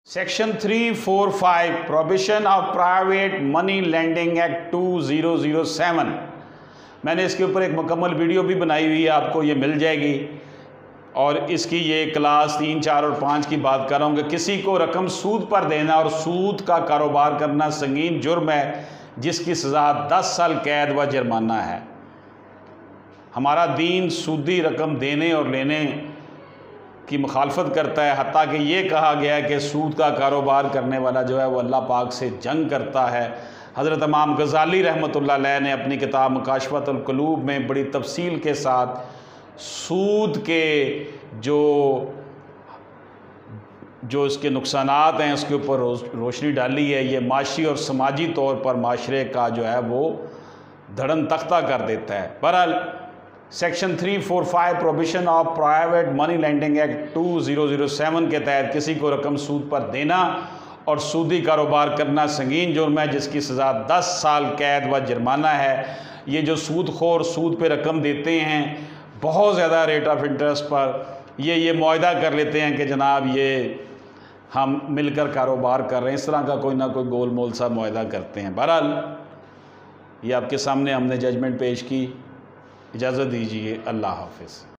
Section 345 prohibition of private money lending act 2007। मैंने इसके ऊपर एक मुकम्मल वीडियो भी बनाई हुई है, आपको ये मिल जाएगी। और इसकी ये क्लास 3, 4 और 5 की बात कर रहा हूँ कि किसी को रकम सूद पर देना और सूद का कारोबार करना संगीन जुर्म है, जिसकी सज़ा 10 साल कैद व जुर्माना है। हमारा दीन सूदी रकम देने और लेने की मुखालफत करता है, हत्ता कि ये कहा गया है कि सूद का कारोबार करने वाला जो है वो अल्लाह पाक से जंग करता है। हज़रत इमाम गज़ाली रहमतुल्लाह अलैह ने अपनी किताब मुकाशफतुल कुलूब में बड़ी तफसील के साथ सूद के जो इसके नुकसानात हैं उसके ऊपर रोशनी डाली है। ये माशी और समाजी तौर पर माशरे का जो है वो धड़न तख्ता कर देता है। बहरहाल section 345 prohibition of private money lending act 2007 के तहत किसी को रकम सूद पर देना और सूदी कारोबार करना संगीन जुर्म है, जिसकी सज़ा 10 साल कैद व जुर्माना है। ये जो सूदखोर सूद पे रकम देते हैं बहुत ज़्यादा रेट ऑफ इंटरेस्ट पर, ये मुआहदा कर लेते हैं कि जनाब ये हम मिलकर कारोबार कर रहे हैं, इस तरह का कोई ना कोई गोल मोल सा मुआहदा करते हैं। बहरहाल ये आपके सामने हमने जजमेंट पेश की। इजाज़त दीजिए। अल्लाह हाफ़िज़।